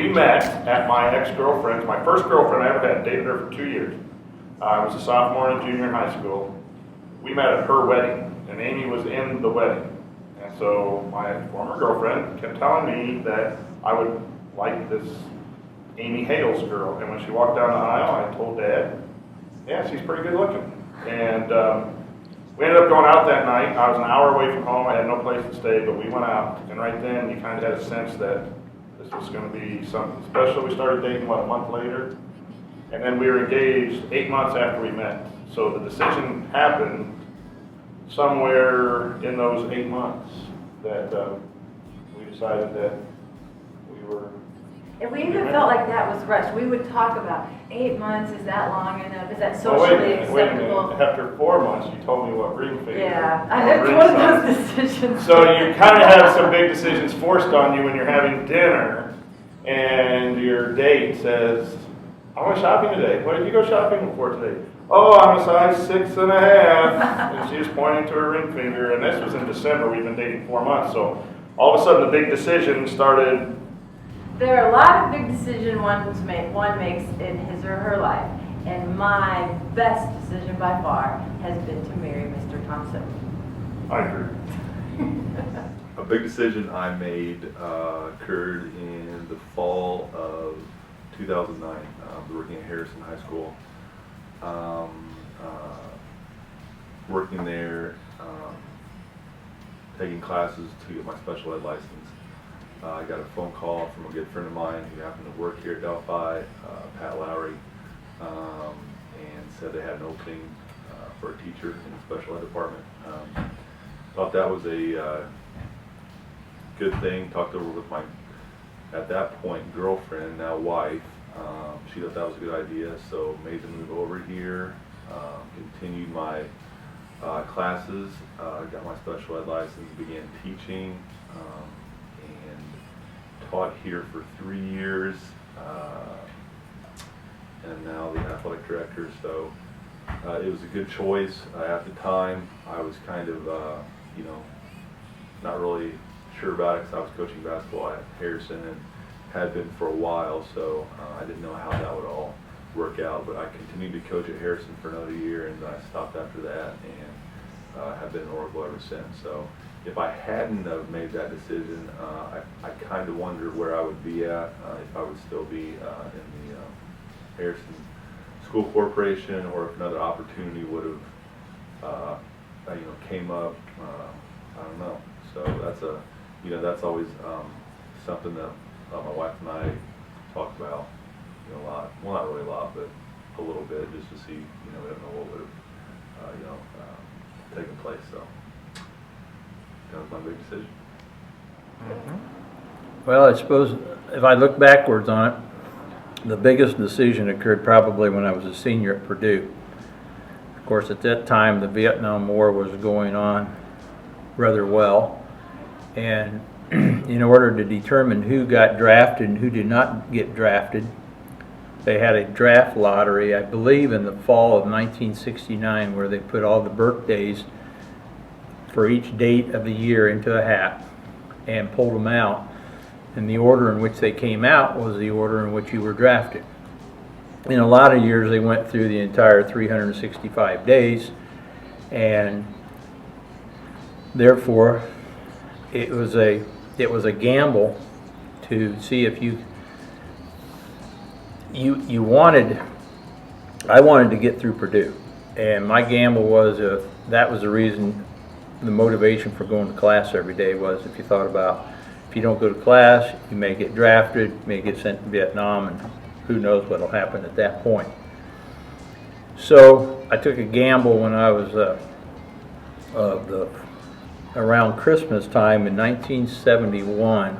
we met at my ex-girlfriend's, my first girlfriend I ever had, dated her for 2 years. I was a sophomore and junior in high school. We met at her wedding, and Amy was in the wedding. And so my former girlfriend kept telling me that I would like this Amy Hales girl. And when she walked down the aisle, I told Dad, yeah, she's pretty good looking. And we ended up going out that night. I was an hour away from home. I had no place to stay, but we went out. And right then, you kind of had a sense that this was going to be something special. We started dating, a month later? And then we were engaged 8 months after we met. So the decision happened somewhere in those 8 months that we decided that we were. And we even felt like that was rushed. We would talk about 8 months, is that long enough? Is that socially acceptable? Wait a minute. After 4 months, you told me what ring finger. Yeah, it's one of those decisions. So you kind of have some big decisions forced on you when you're having dinner and your date says, I went shopping today. What did you go shopping for today? Oh, I'm a size 6.5. And she was pointing to her ring finger. And this was in December. We've been dating 4 months. So all of a sudden the big decision started. There are a lot of big decisions one makes in his or her life. And my best decision by far has been to marry Mr. Thompson. I agree. A big decision I made occurred in the fall of 2009. Working at Harrison High School. Working there, taking classes to get my special ed license. I got a phone call from a good friend of mine who happened to work here at Delphi, Pat Lowry, and said they had an opening for a teacher in the special ed department. Thought that was a good thing. Talked over with my, at that point, girlfriend, now wife. She thought that was a good idea, so made the move over here, continued my classes, got my special ed license, began teaching, and taught here for 3 years, and now the athletic director. So it was a good choice. At the time, I was kind of, not really sure about it because I was coaching basketball at Harrison and had been for a while, so I didn't know how that would all work out. But I continued to coach at Harrison for another year, and I stopped after that, and have been in Oracle ever since. So if I hadn't have made that decision, I kind of wonder where I would be at, if I would still be in the Harrison School Corporation, or if another opportunity would have, came up. I don't know. So that's always something that my wife and I talked about, a lot. Well, not really a lot, but a little bit, just to see, we don't know what would have, taken place. So that was my big decision. Well, I suppose if I look backwards on it, the biggest decision occurred probably when I was a senior at Purdue. Of course, at that time, the Vietnam War was going on rather well, and in order to determine who got drafted and who did not get drafted, they had a draft lottery, I believe in the fall of 1969, where they put all the birthdays for each date of the year into a hat and pulled them out. And the order in which they came out was the order in which you were drafted. In a lot of years, they went through the entire 365 days, and therefore it was a gamble to see if I wanted to get through Purdue, and my gamble was, if that was the reason, the motivation for going to class every day was, if you thought about, if you don't go to class, you may get drafted, may get sent to Vietnam, and who knows what will happen at that point. So I took a gamble when I was around Christmas time in 1971,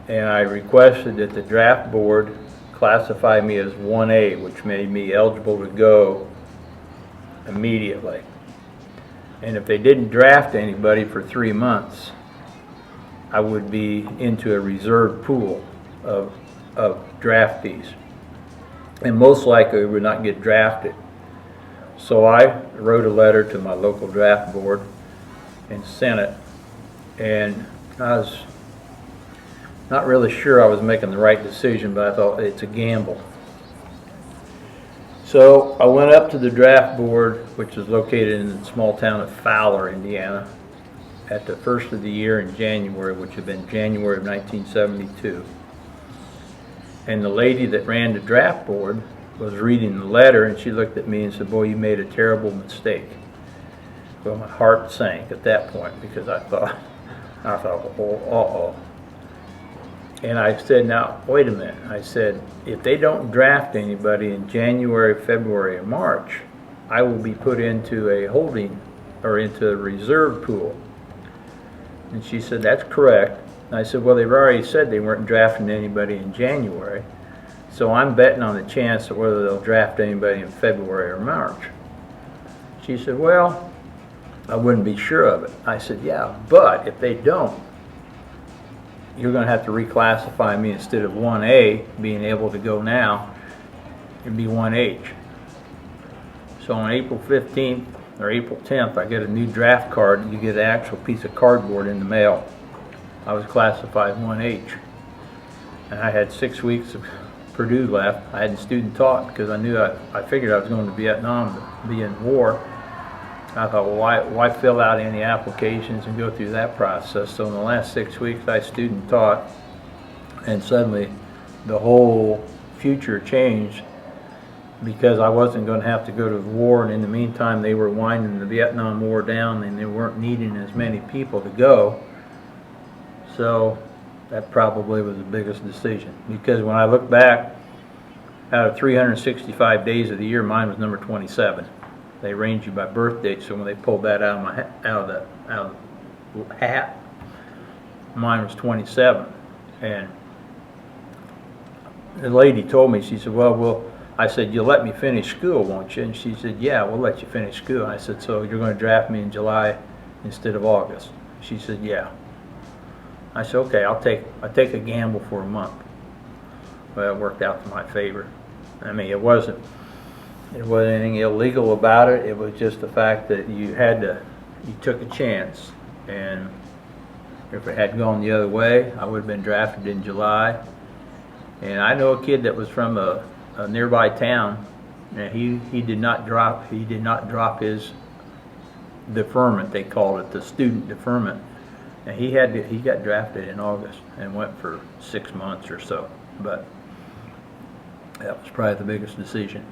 and I requested that the draft board classify me as 1A, which made me eligible to go immediately. And if they didn't draft anybody for 3 months, I would be into a reserve pool of draftees, and most likely would not get drafted. So I wrote a letter to my local draft board and sent it, and I was not really sure I was making the right decision, but I thought it's a gamble. So I went up to the draft board, which is located in the small town of Fowler, Indiana, at the first of the year in January, which had been January of 1972. And the lady that ran the draft board was reading the letter, and she looked at me and said, "Boy, you made a terrible mistake." Well, my heart sank at that point, because I thought, oh, uh-oh. And I said, now, wait a minute. I said, if they don't draft anybody in January, February, and March, I will be put into a holding, or into a reserve pool. And she said, that's correct. And I said, well, they've already said they weren't drafting anybody in January, so I'm betting on the chance of whether they'll draft anybody in February or March. She said, well, I wouldn't be sure of it. I said, yeah, but if they don't, you're going to have to reclassify me. Instead of 1A being able to go now, it'd be 1H. So on April 15th or April 10th, I get a new draft card. You get an actual piece of cardboard in the mail. I was classified 1H. And I had 6 weeks of Purdue left. I hadn't student taught because I knew I figured I was going to Vietnam to be in war. I thought, well, why fill out any applications and go through that process? So in the last 6 weeks, I student taught, and suddenly the whole future changed, because I wasn't going to have to go to the war, and in the meantime, they were winding the Vietnam War down, and they weren't needing as many people to go. So that probably was the biggest decision, because when I look back, out of 365 days of the year, mine was number 27. They range you by birth date, so when they pulled that out of the hat, mine was 27. And the lady told me, she said, well, I said, you'll let me finish school, won't you? And she said, yeah, we'll let you finish school. And I said, so you're going to draft me in July instead of August? She said, yeah. I said, okay, I take a gamble for a month. Well, it worked out to my favor. I mean, it wasn't anything illegal about it. It was just the fact that you took a chance. And if it had gone the other way, I would have been drafted in July. And I know a kid that was from a nearby town, and he did not drop his deferment, they called it, the student deferment. And he got drafted in August and went for 6 months or so. But that was probably the biggest decision.